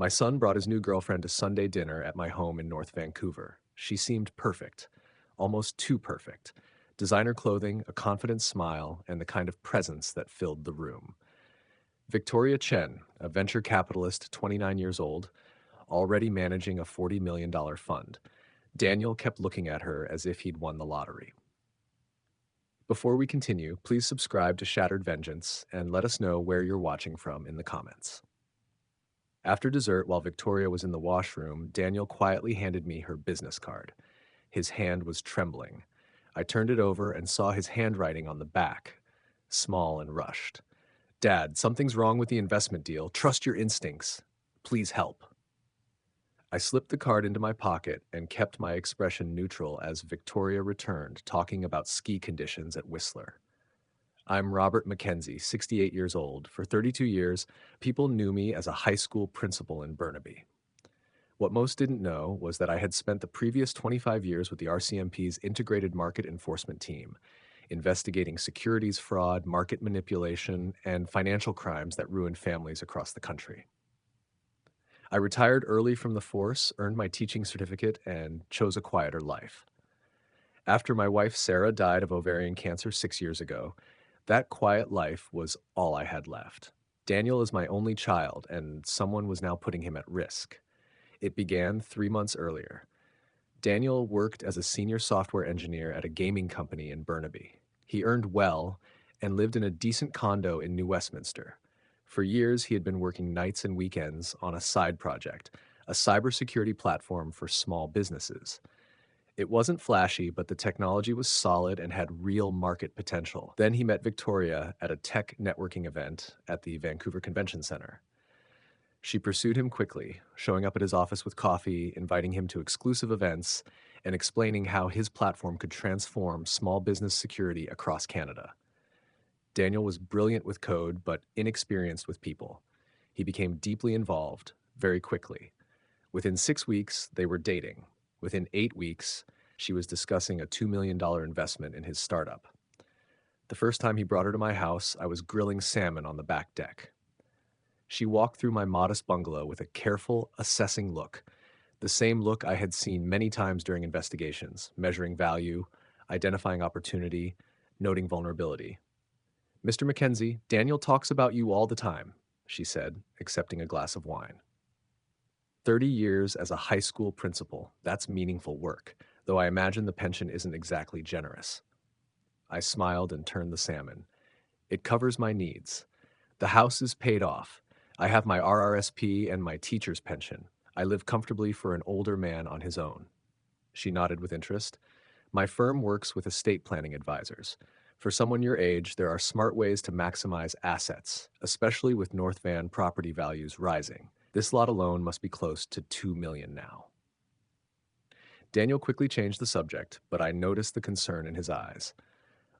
My son brought his new girlfriend to Sunday dinner at my home in North Vancouver. She seemed perfect, almost too perfect. Designer clothing, a confident smile, and the kind of presence that filled the room. Victoria Chen, a venture capitalist, 29 years old, already managing a $40 million fund. Daniel kept looking at her as if he'd won the lottery. Before we continue, please subscribe to Shattered Vengeance and let us know where you're watching from in the comments. After dessert, while Victoria was in the washroom, Daniel quietly handed me her business card. His hand was trembling. I turned it over and saw his handwriting on the back, small and rushed. Dad, something's wrong with the investment deal. Trust your instincts. Please help. I slipped the card into my pocket and kept my expression neutral as Victoria returned, talking about ski conditions at Whistler. I'm Robert Mackenzie, 68 years old. For 32 years, people knew me as a high school principal in Burnaby. What most didn't know was that I had spent the previous 25 years with the RCMP's Integrated Market Enforcement Team, investigating securities fraud, market manipulation, and financial crimes that ruined families across the country. I retired early from the force, earned my teaching certificate, and chose a quieter life. After my wife Sarah died of ovarian cancer 6 years ago, that quiet life was all I had left. Daniel is my only child, and someone was now putting him at risk. It began 3 months earlier. Daniel worked as a senior software engineer at a gaming company in Burnaby. He earned well and lived in a decent condo in New Westminster. For years, he had been working nights and weekends on a side project, a cybersecurity platform for small businesses. It wasn't flashy, but the technology was solid and had real market potential. Then he met Victoria at a tech networking event at the Vancouver Convention Center. She pursued him quickly, showing up at his office with coffee, inviting him to exclusive events, and explaining how his platform could transform small business security across Canada. Daniel was brilliant with code, but inexperienced with people. He became deeply involved very quickly. Within 6 weeks, they were dating. Within 8 weeks, she was discussing a $2 million investment in his startup. The first time he brought her to my house, I was grilling salmon on the back deck. She walked through my modest bungalow with a careful, assessing look, the same look I had seen many times during investigations, measuring value, identifying opportunity, noting vulnerability. Mr. Mackenzie, Daniel talks about you all the time, she said, accepting a glass of wine. 30 years as a high school principal, that's meaningful work, though I imagine the pension isn't exactly generous. I smiled and turned the salmon. It covers my needs. The house is paid off. I have my RRSP and my teacher's pension. I live comfortably for an older man on his own. She nodded with interest. My firm works with estate planning advisors. For someone your age, there are smart ways to maximize assets, especially with North Van property values rising. This lot alone must be close to $2 million now. Daniel quickly changed the subject, but I noticed the concern in his eyes.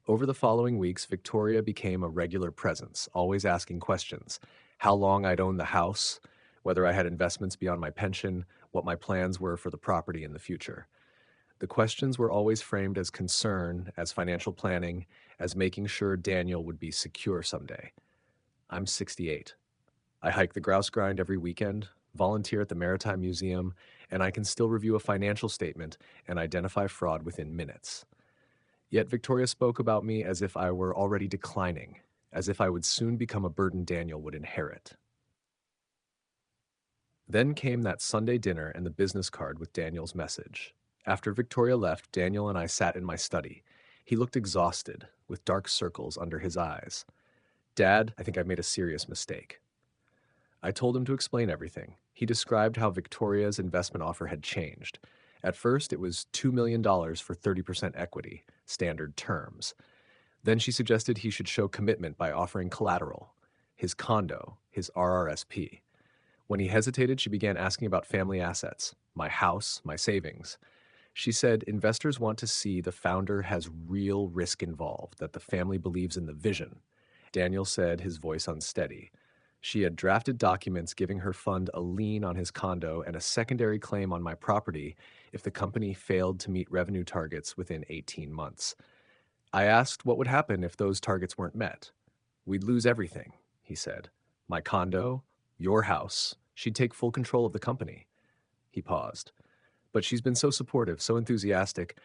Over the following weeks, Victoria became a regular presence, always asking questions. How long I'd owned the house, whether I had investments beyond my pension, what my plans were for the property in the future. The questions were always framed as concern, as financial planning, as making sure Daniel would be secure someday. I'm 68. I hike the grouse grind every weekend, volunteer at the Maritime Museum, and I can still review a financial statement and identify fraud within minutes. Yet Victoria spoke about me as if I were already declining, as if I would soon become a burden Daniel would inherit. Then came that Sunday dinner and the business card with Daniel's message. After Victoria left, Daniel and I sat in my study. He looked exhausted, with dark circles under his eyes. Dad, I think I've made a serious mistake. I told him to explain everything. He described how Victoria's investment offer had changed. At first, it was $2 million for 30% equity, standard terms. Then she suggested he should show commitment by offering collateral, his condo, his RRSP. When he hesitated, she began asking about family assets, my house, my savings. She said investors want to see the founder has real risk involved, that the family believes in the vision. Daniel said, his voice unsteady. She had drafted documents giving her fund a lien on his condo and a secondary claim on my property if the company failed to meet revenue targets within 18 months. I asked what would happen if those targets weren't met. We'd lose everything, he said. My condo, your house, She'd take full control of the company. He paused. But she's been so supportive, so enthusiastic.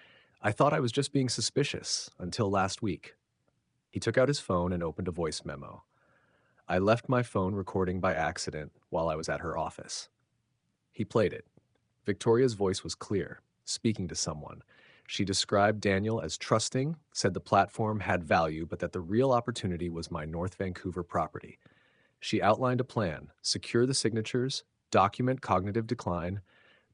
I thought I was just being suspicious until last week. He took out his phone and opened a voice memo. I left my phone recording by accident while I was at her office. He played it. Victoria's voice was clear, speaking to someone. She described Daniel as trusting, said the platform had value, but that the real opportunity was my North Vancouver property. She outlined a plan: secure the signatures, document cognitive decline,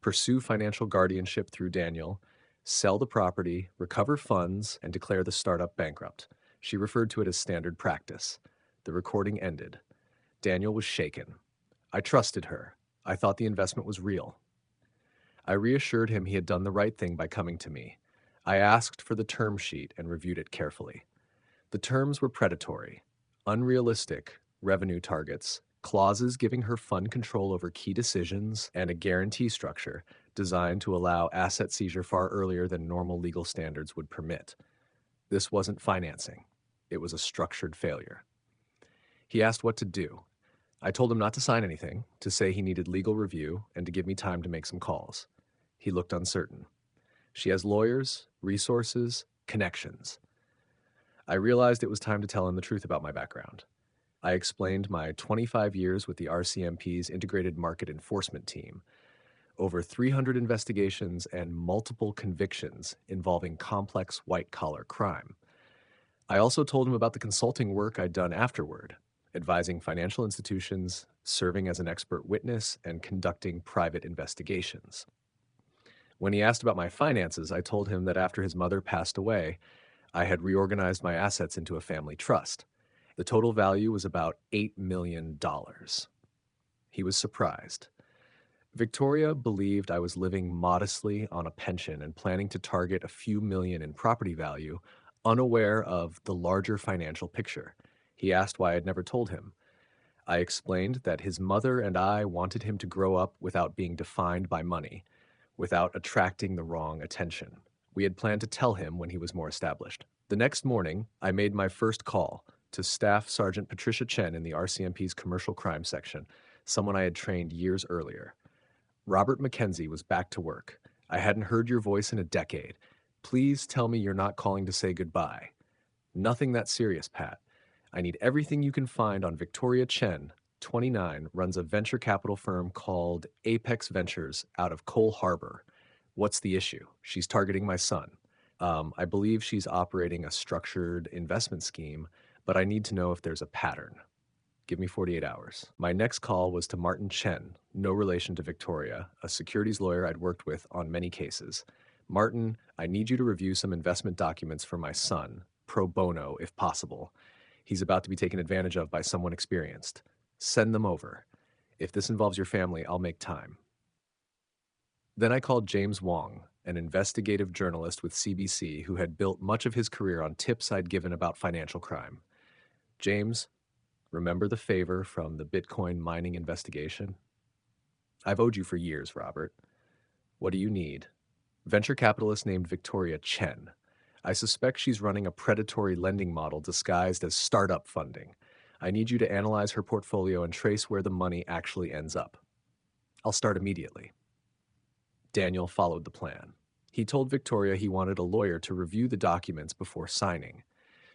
pursue financial guardianship through Daniel, sell the property, recover funds, and declare the startup bankrupt. She referred to it as standard practice. The recording ended. Daniel was shaken. I trusted her. I thought the investment was real. I reassured him he had done the right thing by coming to me. I asked for the term sheet and reviewed it carefully. The terms were predatory, unrealistic revenue targets, clauses giving her fund control over key decisions, and a guarantee structure designed to allow asset seizure far earlier than normal legal standards would permit. This wasn't financing. It was a structured failure. He asked what to do. I told him not to sign anything, to say he needed legal review, and to give me time to make some calls. He looked uncertain. She has lawyers, resources, connections. I realized it was time to tell him the truth about my background. I explained my 25 years with the RCMP's Integrated Market Enforcement Team, over 300 investigations and multiple convictions involving complex white-collar crime. I also told him about the consulting work I'd done afterward, advising financial institutions, serving as an expert witness, and conducting private investigations. When he asked about my finances, I told him that after his mother passed away, I had reorganized my assets into a family trust. The total value was about $8 million. He was surprised. Victoria believed I was living modestly on a pension and planning to target a few million in property value, unaware of the larger financial picture. He asked why I'd never told him. I explained that his mother and I wanted him to grow up without being defined by money, without attracting the wrong attention. We had planned to tell him when he was more established. The next morning, I made my first call to Staff Sergeant Patricia Chen in the RCMP's Commercial Crime Section, someone I had trained years earlier. Robert McKenzie was back to work. I hadn't heard your voice in a decade. Please tell me you're not calling to say goodbye. Nothing that serious, Pat. I need everything you can find on Victoria Chen, 29, runs a venture capital firm called Apex Ventures out of Cole Harbor. What's the issue? She's targeting my son. I believe she's operating a structured investment scheme, but I need to know if there's a pattern. Give me 48 hours. My next call was to Martin Chen, no relation to Victoria, a securities lawyer I'd worked with on many cases. Martin, I need you to review some investment documents for my son, pro bono if possible. He's about to be taken advantage of by someone experienced. Send them over. If this involves your family, I'll make time. Then I called James Wong, an investigative journalist with CBC who had built much of his career on tips I'd given about financial crime. James, remember the favor from the Bitcoin mining investigation? I've owed you for years, Robert. What do you need? Venture capitalist named Victoria Chen. I suspect she's running a predatory lending model disguised as startup funding. I need you to analyze her portfolio and trace where the money actually ends up. I'll start immediately. Daniel followed the plan. He told Victoria he wanted a lawyer to review the documents before signing.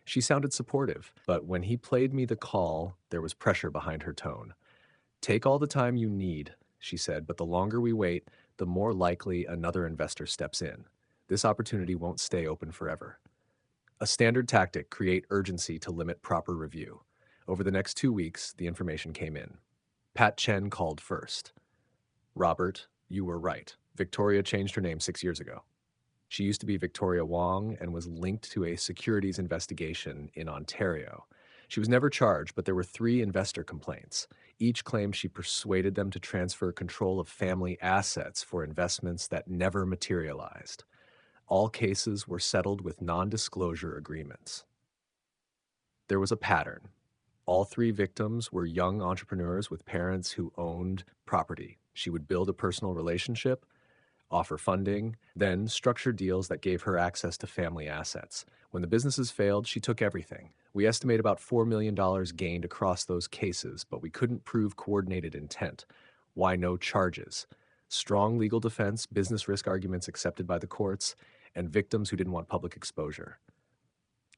She sounded supportive, but when he played me the call, there was pressure behind her tone. Take all the time you need, she said, but the longer we wait, the more likely another investor steps in. This opportunity won't stay open forever. A standard tactic: create urgency to limit proper review. Over the next 2 weeks, the information came in. Pat Chen called first. Robert, you were right. Victoria changed her name 6 years ago. She used to be Victoria Wong and was linked to a securities investigation in Ontario. She was never charged, but there were 3 investor complaints. Each claimed she persuaded them to transfer control of family assets for investments that never materialized. All cases were settled with non-disclosure agreements. There was a pattern. All 3 victims were young entrepreneurs with parents who owned property. She would build a personal relationship, offer funding, then structure deals that gave her access to family assets. When the businesses failed, she took everything. We estimate about $4 million gained across those cases, but we couldn't prove coordinated intent. Why no charges? Strong legal defense, business risk arguments accepted by the courts, and victims who didn't want public exposure.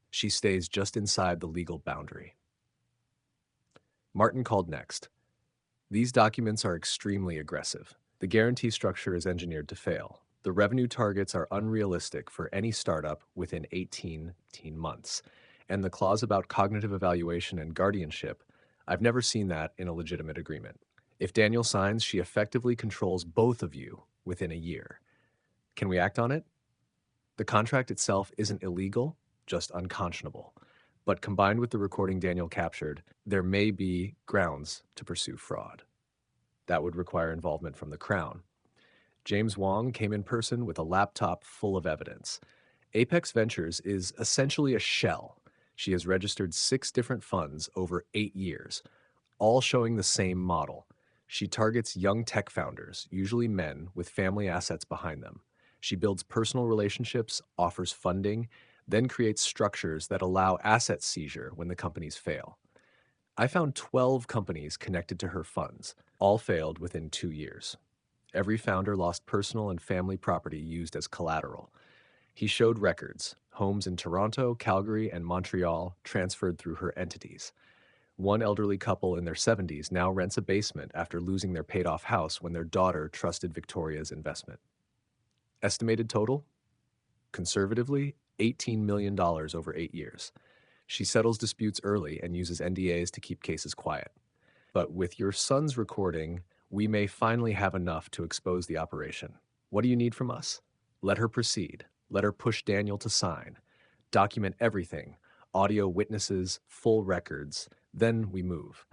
She stays just inside the legal boundary. Martin called next. These documents are extremely aggressive. The guarantee structure is engineered to fail. The revenue targets are unrealistic for any startup within 18 months. And the clause about cognitive evaluation and guardianship, I've never seen that in a legitimate agreement. If Daniel signs, she effectively controls both of you within a year. Can we act on it? The contract itself isn't illegal, just unconscionable. But combined with the recording Daniel captured, there may be grounds to pursue fraud. That would require involvement from the Crown. James Wong came in person with a laptop full of evidence. Apex Ventures is essentially a shell. She has registered 6 different funds over 8 years, all showing the same model. She targets young tech founders, usually men with family assets behind them. She builds personal relationships, offers funding, then creates structures that allow asset seizure when the companies fail. I found 12 companies connected to her funds. All failed within 2 years. Every founder lost personal and family property used as collateral. He showed records, homes in Toronto, Calgary, and Montreal transferred through her entities. One elderly couple in their 70s now rents a basement after losing their paid-off house when their daughter trusted Victoria's investment. Estimated total? Conservatively, $18 million over 8 years. She settles disputes early and uses NDAs to keep cases quiet. But with your son's recording, we may finally have enough to expose the operation. What do you need from us? Let her proceed. Let her push Daniel to sign. Document everything. Audio witnesses, full records. Then we move.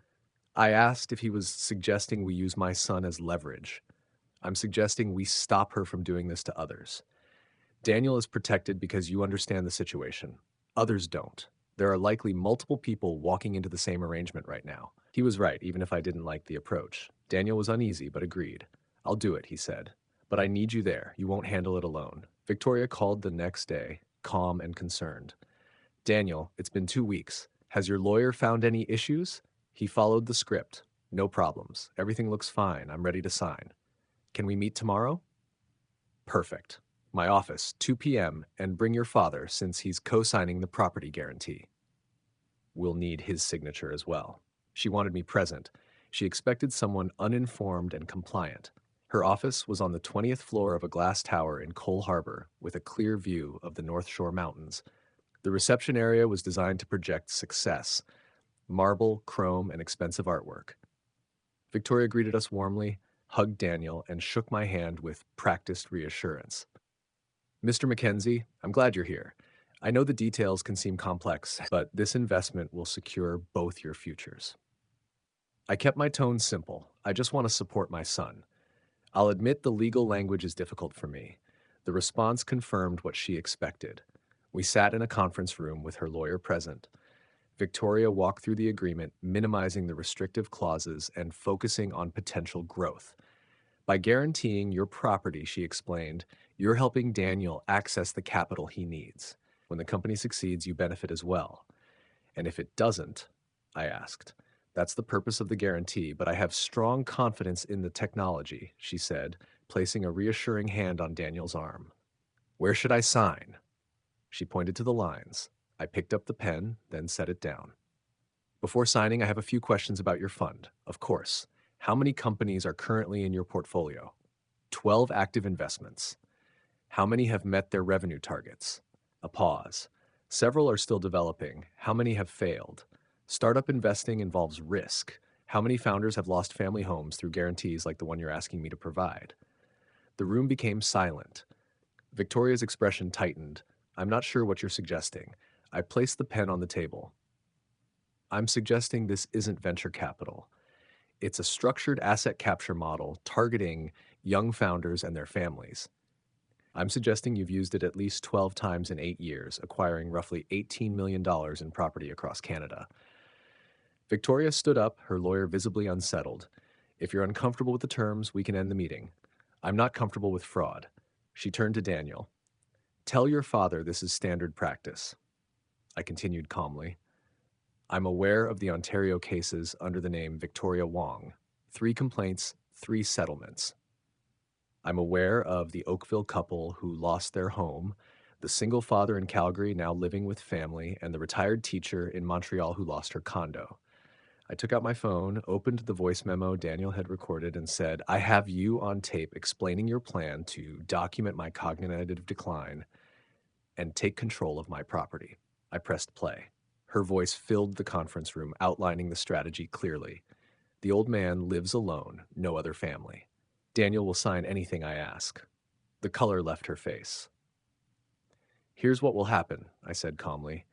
I asked if he was suggesting we use my son as leverage. I'm suggesting we stop her from doing this to others. Daniel is protected because you understand the situation. Others don't. There are likely multiple people walking into the same arrangement right now. He was right, even if I didn't like the approach. Daniel was uneasy, but agreed. I'll do it, he said. But I need you there. You won't handle it alone. Victoria called the next day, calm and concerned. Daniel, it's been 2 weeks. Has your lawyer found any issues? He followed the script. No problems. Everything looks fine. I'm ready to sign. Can we meet tomorrow? Perfect. My office, 2 p.m., and bring your father since he's co-signing the property guarantee. We'll need his signature as well. She wanted me present. She expected someone uninformed and compliant. Her office was on the 20th floor of a glass tower in Cole Harbor with a clear view of the North Shore Mountains. The reception area was designed to project success, marble, chrome, and expensive artwork. Victoria greeted us warmly, hugged Daniel, and shook my hand with practiced reassurance. Mr. Mackenzie, I'm glad you're here. I know the details can seem complex, but this investment will secure both your futures. I kept my tone simple. I just want to support my son. I'll admit the legal language is difficult for me. The response confirmed what she expected. We sat in a conference room with her lawyer present. Victoria walked through the agreement, minimizing the restrictive clauses and focusing on potential growth. By guaranteeing your property, she explained, you're helping Daniel access the capital he needs. When the company succeeds, you benefit as well. And if it doesn't, I asked. That's the purpose of the guarantee, but I have strong confidence in the technology, she said, placing a reassuring hand on Daniel's arm. Where should I sign? She pointed to the lines. I picked up the pen, then set it down. Before signing, I have a few questions about your fund, of course. How many companies are currently in your portfolio? 12 active investments. How many have met their revenue targets? A pause. Several are still developing. How many have failed? Startup investing involves risk. How many founders have lost family homes through guarantees like the one you're asking me to provide? The room became silent. Victoria's expression tightened. I'm not sure what you're suggesting. I placed the pen on the table. I'm suggesting this isn't venture capital. It's a structured asset capture model targeting young founders and their families. I'm suggesting you've used it at least 12 times in 8 years, acquiring roughly $18 million in property across Canada. Victoria stood up, her lawyer visibly unsettled. If you're uncomfortable with the terms, we can end the meeting. I'm not comfortable with fraud. She turned to Daniel. Tell your father this is standard practice. I continued calmly. I'm aware of the Ontario cases under the name Victoria Wong. 3 complaints, 3 settlements. I'm aware of the Oakville couple who lost their home, the single father in Calgary now living with family, and the retired teacher in Montreal who lost her condo. I took out my phone, opened the voice memo Daniel had recorded, and said, I have you on tape explaining your plan to document my cognitive decline and take control of my property. I pressed play. Her voice filled the conference room, outlining the strategy clearly. The old man lives alone, no other family. Daniel will sign anything I ask. The color left her face. Here's what will happen, I said calmly.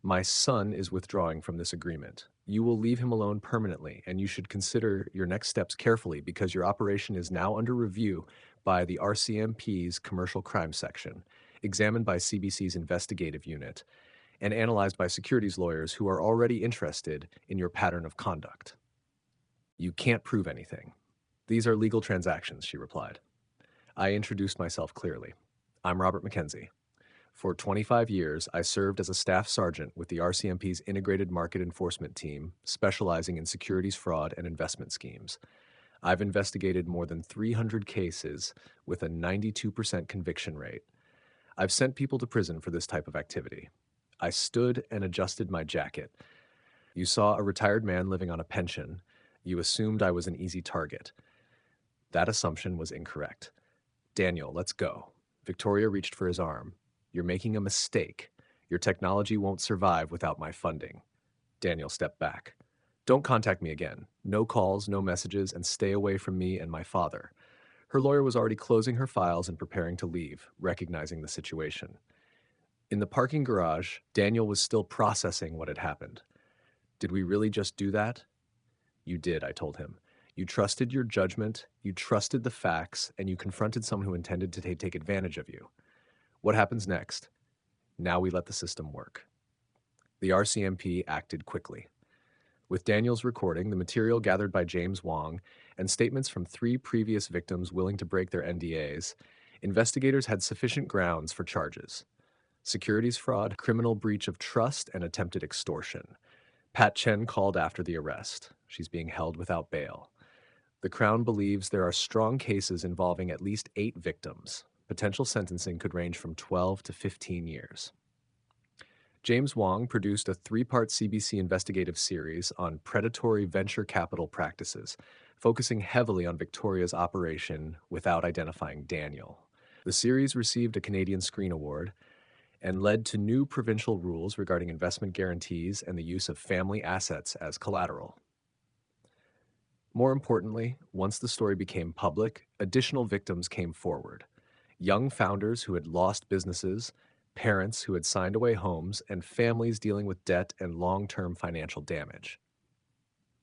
My son is withdrawing from this agreement. You will leave him alone permanently, and you should consider your next steps carefully because your operation is now under review by the RCMP's Commercial Crime Section, examined by CBC's investigative unit, and analyzed by securities lawyers who are already interested in your pattern of conduct. You can't prove anything. These are legal transactions, she replied. I introduced myself clearly. I'm Robert McKenzie. For 25 years, I served as a staff sergeant with the RCMP's Integrated Market Enforcement Team, specializing in securities fraud and investment schemes. I've investigated more than 300 cases with a 92% conviction rate. I've sent people to prison for this type of activity. I stood and adjusted my jacket. You saw a retired man living on a pension. You assumed I was an easy target. That assumption was incorrect. Daniel, let's go. Victoria reached for his arm. You're making a mistake. Your technology won't survive without my funding. Daniel stepped back. Don't contact me again. No calls, no messages, and stay away from me and my father. Her lawyer was already closing her files and preparing to leave, recognizing the situation. In the parking garage, Daniel was still processing what had happened. Did we really just do that? You did, I told him. You trusted your judgment, you trusted the facts, and you confronted someone who intended to take advantage of you. What happens next? Now we let the system work. The RCMP acted quickly. With Daniel's recording, the material gathered by James Wong, and statements from 3 previous victims willing to break their NDAs, investigators had sufficient grounds for charges: securities fraud, criminal breach of trust, and attempted extortion. Pat Chen called after the arrest. She's being held without bail. The Crown believes there are strong cases involving at least 8 victims. Potential sentencing could range from 12 to 15 years. James Wong produced a 3-part CBC investigative series on predatory venture capital practices, focusing heavily on Victoria's operation without identifying Daniel. The series received a Canadian Screen Award and led to new provincial rules regarding investment guarantees and the use of family assets as collateral. More importantly, once the story became public, additional victims came forward. Young founders who had lost businesses, parents who had signed away homes, and families dealing with debt and long-term financial damage.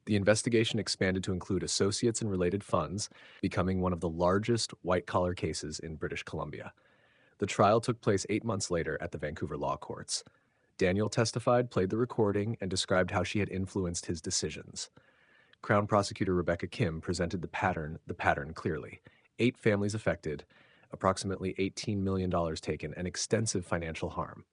The investigation expanded to include associates and related funds, becoming one of the largest white-collar cases in British Columbia. The trial took place 8 months later at the Vancouver Law Courts. Daniel testified, played the recording, and described how she had influenced his decisions. Crown Prosecutor Rebecca Kim presented the pattern clearly. 8 families affected, approximately $18 million taken, and extensive financial harm.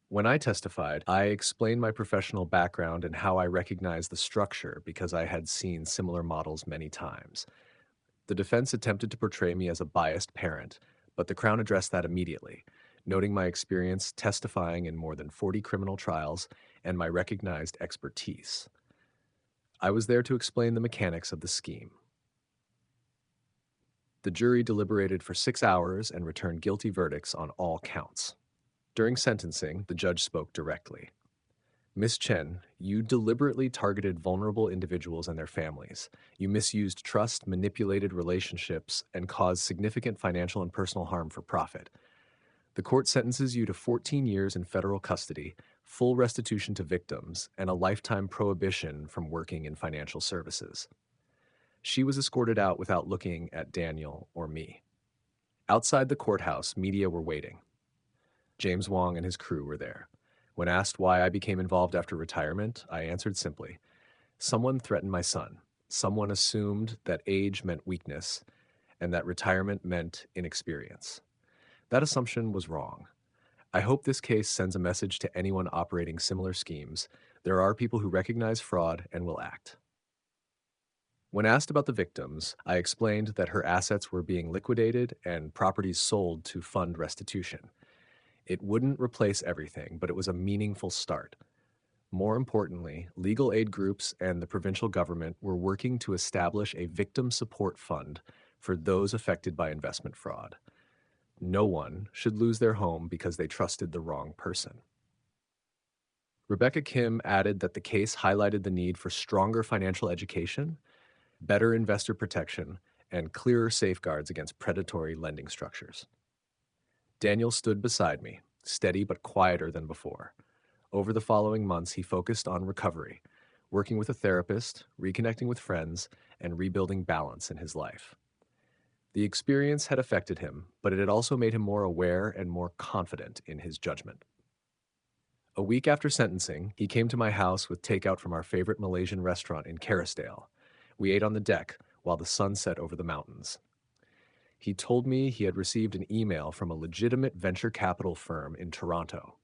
When I testified, I explained my professional background and how I recognized the structure because I had seen similar models many times. The defense attempted to portray me as a biased parent, but the Crown addressed that immediately, noting my experience testifying in more than 40 criminal trials and my recognized expertise. I was there to explain the mechanics of the scheme. The jury deliberated for 6 hours and returned guilty verdicts on all counts. During sentencing, the judge spoke directly. Ms. Chen, you deliberately targeted vulnerable individuals and their families. You misused trust, manipulated relationships, and caused significant financial and personal harm for profit. The court sentences you to 14 years in federal custody, full restitution to victims, and a lifetime prohibition from working in financial services. She was escorted out without looking at Daniel or me. Outside the courthouse, media were waiting. James Wong and his crew were there. When asked why I became involved after retirement, I answered simply, someone threatened my son. Someone assumed that age meant weakness and that retirement meant inexperience. That assumption was wrong. I hope this case sends a message to anyone operating similar schemes. There are people who recognize fraud and will act. When asked about the victims, I explained that her assets were being liquidated and properties sold to fund restitution. It wouldn't replace everything, but it was a meaningful start. More importantly, legal aid groups and the provincial government were working to establish a victim support fund for those affected by investment fraud. No one should lose their home because they trusted the wrong person. Rebecca Kim added that the case highlighted the need for stronger financial education, better investor protection, and clearer safeguards against predatory lending structures. Daniel stood beside me, steady but quieter than before. Over the following months, he focused on recovery, working with a therapist, reconnecting with friends, and rebuilding balance in his life. The experience had affected him, but it had also made him more aware and more confident in his judgment. A week after sentencing, he came to my house with takeout from our favorite Malaysian restaurant in Kerrisdale. We ate on the deck while the sun set over the mountains. He told me he had received an email from a legitimate venture capital firm in Toronto.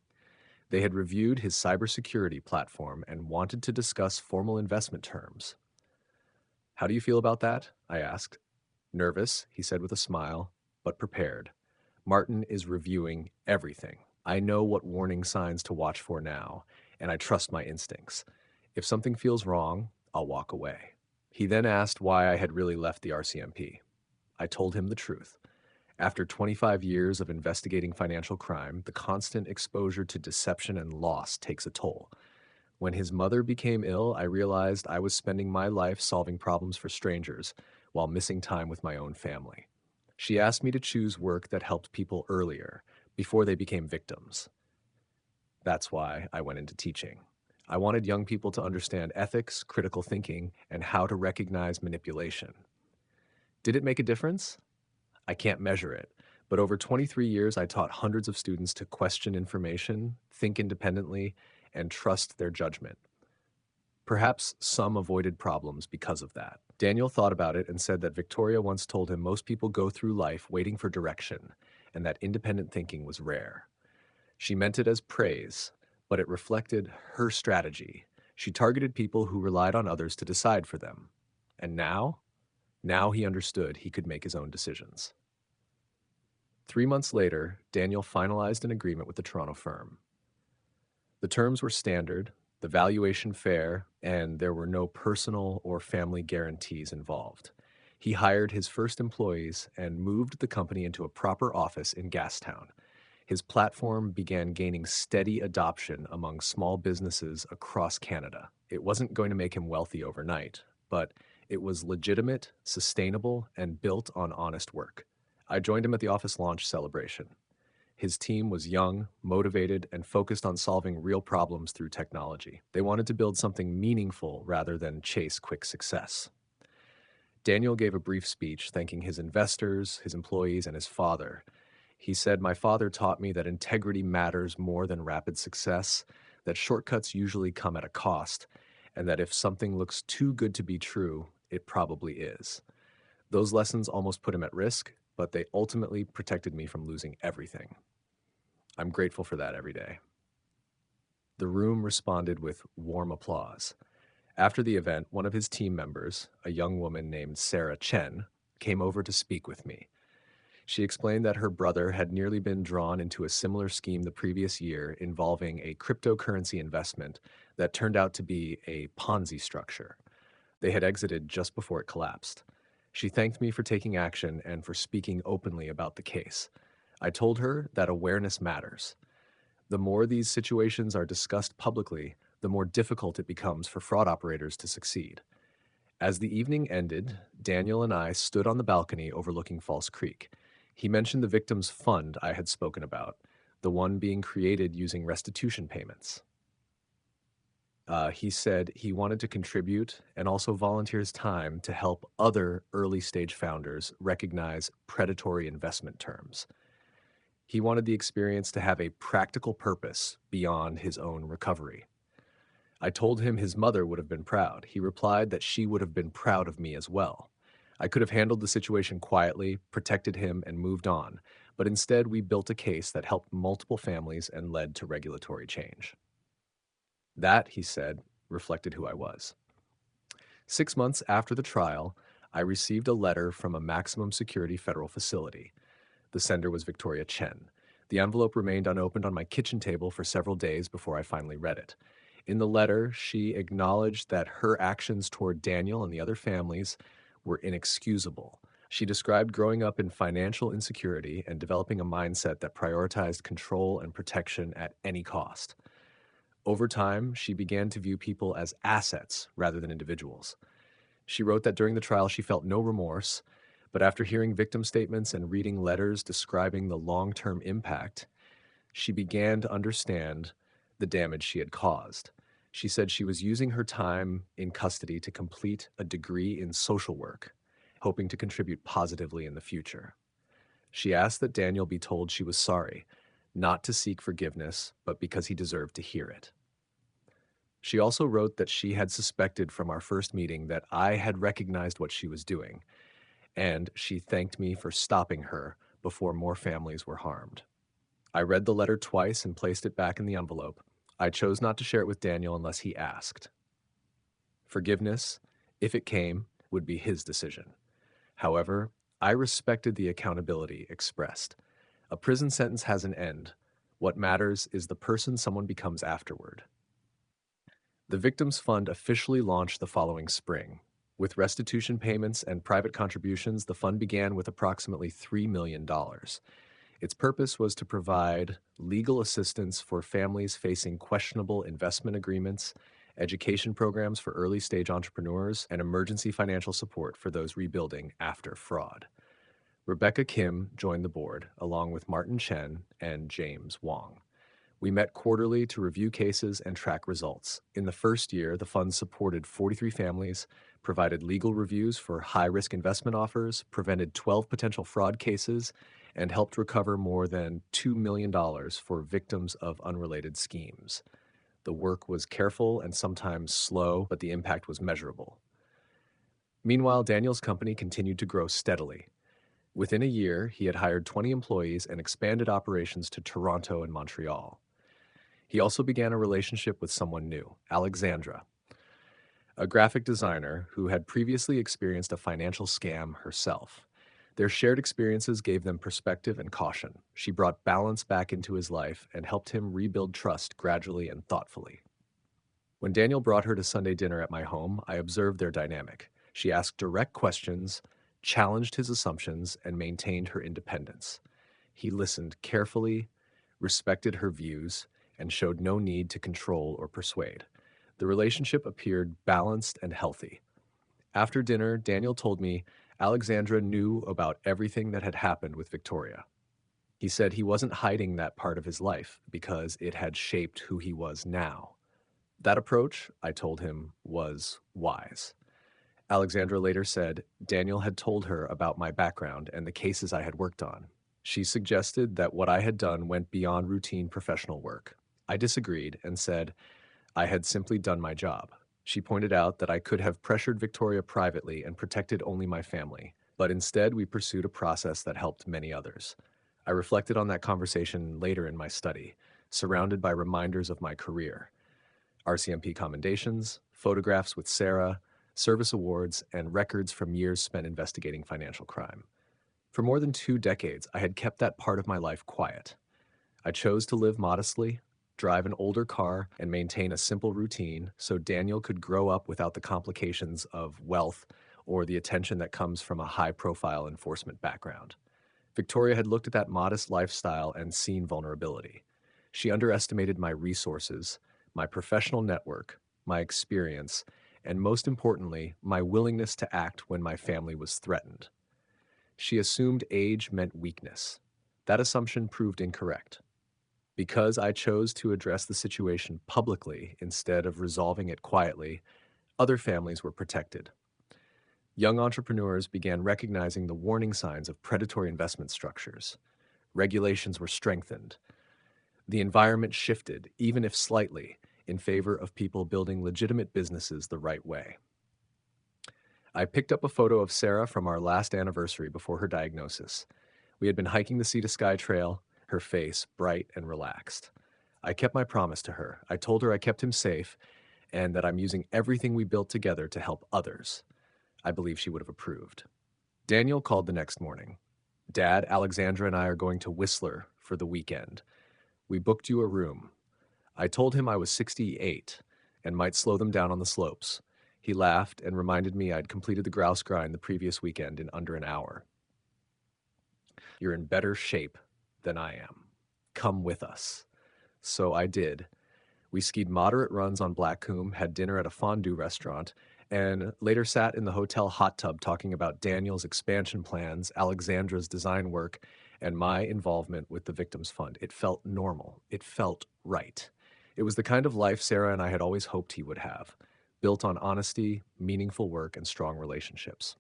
They had reviewed his cybersecurity platform and wanted to discuss formal investment terms. "How do you feel about that?" I asked. "Nervous," he said with a smile, "but prepared. Martin is reviewing everything. I know what warning signs to watch for now, and I trust my instincts. If something feels wrong, I'll walk away." He then asked why I had really left the RCMP. I told him the truth. After 25 years of investigating financial crime, the constant exposure to deception and loss takes a toll. When his mother became ill, I realized I was spending my life solving problems for strangers while missing time with my own family. She asked me to choose work that helped people earlier, before they became victims. That's why I went into teaching. I wanted young people to understand ethics, critical thinking, and how to recognize manipulation. Did it make a difference? I can't measure it, but over 23 years, I taught hundreds of students to question information, think independently, and trust their judgment. Perhaps some avoided problems because of that. Daniel thought about it and said that Victoria once told him most people go through life waiting for direction, and that independent thinking was rare. She meant it as praise, but it reflected her strategy. She targeted people who relied on others to decide for them. And now? Now he understood he could make his own decisions. 3 months later, Daniel finalized an agreement with the Toronto firm. The terms were standard, the valuation fair, and there were no personal or family guarantees involved. He hired his first employees and moved the company into a proper office in Gastown. His platform began gaining steady adoption among small businesses across Canada. It wasn't going to make him wealthy overnight, but it was legitimate, sustainable, and built on honest work. I joined him at the office launch celebration. His team was young, motivated, and focused on solving real problems through technology. They wanted to build something meaningful rather than chase quick success. Daniel gave a brief speech thanking his investors, his employees, and his father. He said, "My father taught me that integrity matters more than rapid success, that shortcuts usually come at a cost, and that if something looks too good to be true, it probably is." Those lessons almost put him at risk, but they ultimately protected me from losing everything. I'm grateful for that every day. The room responded with warm applause. After the event, one of his team members, a young woman named Sarah Chen, came over to speak with me. She explained that her brother had nearly been drawn into a similar scheme the previous year involving a cryptocurrency investment that turned out to be a Ponzi structure. They had exited just before it collapsed. She thanked me for taking action and for speaking openly about the case. I told her that awareness matters. The more these situations are discussed publicly, the more difficult it becomes for fraud operators to succeed. As the evening ended, Daniel and I stood on the balcony overlooking False Creek. He mentioned the victims' fund I had spoken about, the one being created using restitution payments. He said he wanted to contribute and also volunteer his time to help other early stage founders recognize predatory investment terms. He wanted the experience to have a practical purpose beyond his own recovery. I told him his mother would have been proud. He replied that she would have been proud of me as well. I could have handled the situation quietly, protected him, and moved on, but instead we built a case that helped multiple families and led to regulatory change. That, he said, reflected who I was. 6 months after the trial, I received a letter from a maximum security federal facility. The sender was Victoria Chen. The envelope remained unopened on my kitchen table for several days before I finally read it. In the letter, she acknowledged that her actions toward Daniel and the other families were inexcusable. She described growing up in financial insecurity and developing a mindset that prioritized control and protection at any cost. Over time, she began to view people as assets rather than individuals. She wrote that during the trial she felt no remorse, but after hearing victim statements and reading letters describing the long-term impact, she began to understand the damage she had caused. She said she was using her time in custody to complete a degree in social work, hoping to contribute positively in the future. She asked that Daniel be told she was sorry, not to seek forgiveness, but because he deserved to hear it. She also wrote that she had suspected from our first meeting that I had recognized what she was doing, and she thanked me for stopping her before more families were harmed. I read the letter twice and placed it back in the envelope. I chose not to share it with Daniel unless he asked. Forgiveness, if it came, would be his decision. However, I respected the accountability expressed. A prison sentence has an end. What matters is the person someone becomes afterward. The Victims Fund officially launched the following spring. With restitution payments and private contributions, the fund began with approximately $3 million. Its purpose was to provide legal assistance for families facing questionable investment agreements, education programs for early-stage entrepreneurs, and emergency financial support for those rebuilding after fraud. Rebecca Kim joined the board, along with Martin Chen and James Wong. We met quarterly to review cases and track results. In the first year, the fund supported 43 families, provided legal reviews for high-risk investment offers, prevented 12 potential fraud cases, and helped recover more than $2 million for victims of unrelated schemes. The work was careful and sometimes slow, but the impact was measurable. Meanwhile, Daniel's company continued to grow steadily. Within a year, he had hired 20 employees and expanded operations to Toronto and Montreal. He also began a relationship with someone new, Alexandra, a graphic designer who had previously experienced a financial scam herself. Their shared experiences gave them perspective and caution. She brought balance back into his life and helped him rebuild trust gradually and thoughtfully. When Daniel brought her to Sunday dinner at my home, I observed their dynamic. She asked direct questions, challenged his assumptions, and maintained her independence. He listened carefully, respected her views, and showed no need to control or persuade. The relationship appeared balanced and healthy. After dinner, Daniel told me Alexandra knew about everything that had happened with Victoria. He said he wasn't hiding that part of his life because it had shaped who he was now. That approach, I told him, was wise. Alexandra later said Daniel had told her about my background and the cases I had worked on. She suggested that what I had done went beyond routine professional work. I disagreed and said I had simply done my job. She pointed out that I could have pressured Victoria privately and protected only my family, but instead we pursued a process that helped many others. I reflected on that conversation later in my study, surrounded by reminders of my career. RCMP commendations, photographs with Sarah, service awards, and records from years spent investigating financial crime. For more than 2 decades, I had kept that part of my life quiet. I chose to live modestly, drive an older car, and maintain a simple routine so Daniel could grow up without the complications of wealth or the attention that comes from a high-profile enforcement background. Victoria had looked at that modest lifestyle and seen vulnerability. She underestimated my resources, my professional network, my experience, and most importantly, my willingness to act when my family was threatened. She assumed age meant weakness. That assumption proved incorrect. Because I chose to address the situation publicly instead of resolving it quietly, other families were protected. Young entrepreneurs began recognizing the warning signs of predatory investment structures. Regulations were strengthened. The environment shifted, even if slightly, in favor of people building legitimate businesses the right way. I picked up a photo of Sarah from our last anniversary before her diagnosis. We had been hiking the Sea to Sky Trail, her face bright and relaxed. I kept my promise to her. I told her I kept him safe and that I'm using everything we built together to help others. I believe she would have approved. Daniel called the next morning. Dad, Alexandra, and I are going to Whistler for the weekend. We booked you a room. I told him I was 68 and might slow them down on the slopes. He laughed and reminded me I'd completed the grouse grind the previous weekend in under an hour. You're in better shape than I am. Come with us. So I did. We skied moderate runs on Black Coombe, had dinner at a fondue restaurant, and later sat in the hotel hot tub talking about Daniel's expansion plans, Alexandra's design work, and my involvement with the Victims Fund. It felt normal. It felt right. It was the kind of life Sarah and I had always hoped he would have, built on honesty, meaningful work, and strong relationships.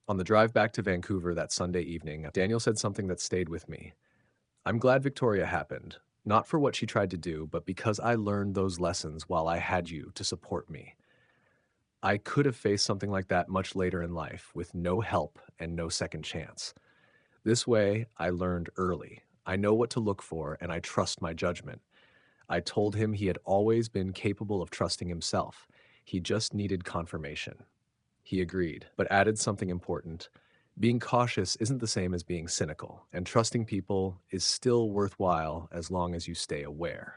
On the drive back to Vancouver that Sunday evening, Daniel said something that stayed with me. I'm glad Victoria happened, not for what she tried to do, but because I learned those lessons while I had you to support me. I could have faced something like that much later in life with no help and no second chance. This way, I learned early. I know what to look for, and I trust my judgment. I told him he had always been capable of trusting himself. He just needed confirmation. He agreed, but added something important. Being cautious isn't the same as being cynical, and trusting people is still worthwhile as long as you stay aware.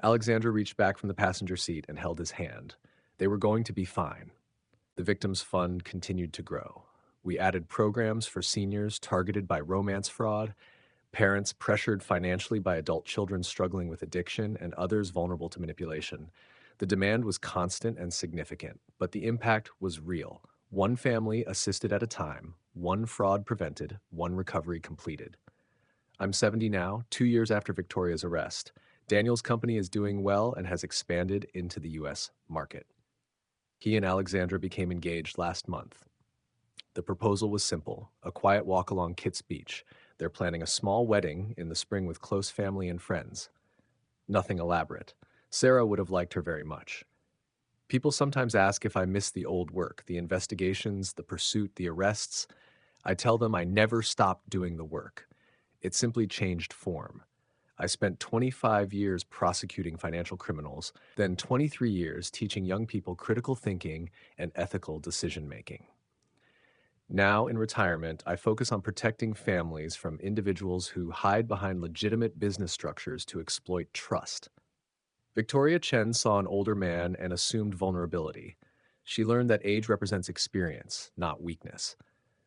Alexandra reached back from the passenger seat and held his hand. They were going to be fine. The Victims Fund continued to grow. We added programs for seniors targeted by romance fraud, parents pressured financially by adult children struggling with addiction, and others vulnerable to manipulation. The demand was constant and significant, but the impact was real. One family assisted at a time, one fraud prevented, one recovery completed. I'm 70 now, 2 years after Victoria's arrest. Daniel's company is doing well and has expanded into the U.S. market. He and Alexandra became engaged last month. The proposal was simple, a quiet walk along Kitts Beach. They're planning a small wedding in the spring with close family and friends. Nothing elaborate. Sarah would have liked her very much. People sometimes ask if I miss the old work, the investigations, the pursuit, the arrests. I tell them I never stopped doing the work. It simply changed form. I spent 25 years prosecuting financial criminals, then 23 years teaching young people critical thinking and ethical decision-making. Now, in retirement, I focus on protecting families from individuals who hide behind legitimate business structures to exploit trust. Victoria Chen saw an older man and assumed vulnerability. She learned that age represents experience, not weakness.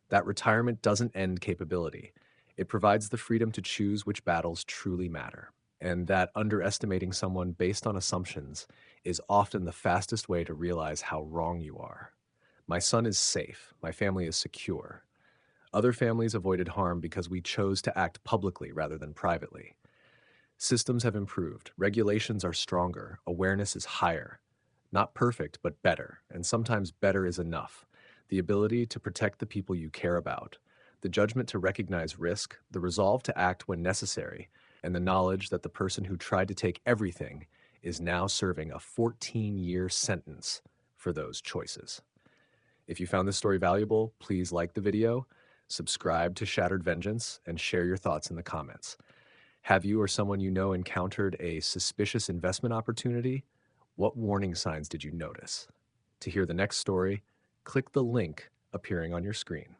That retirement doesn't end capability. It provides the freedom to choose which battles truly matter, and that underestimating someone based on assumptions is often the fastest way to realize how wrong you are. My son is safe. My family is secure. Other families avoided harm because we chose to act publicly rather than privately. Systems have improved. Regulations are stronger. Awareness is higher. Not perfect, but better, and sometimes better is enough. The ability to protect the people you care about, the judgment to recognize risk, the resolve to act when necessary, and the knowledge that the person who tried to take everything is now serving a 14-year sentence for those choices. If you found this story valuable, please like the video, subscribe to Shattered Vengeance, and share your thoughts in the comments. Have you or someone you know encountered a suspicious investment opportunity? What warning signs did you notice? To hear the next story, click the link appearing on your screen.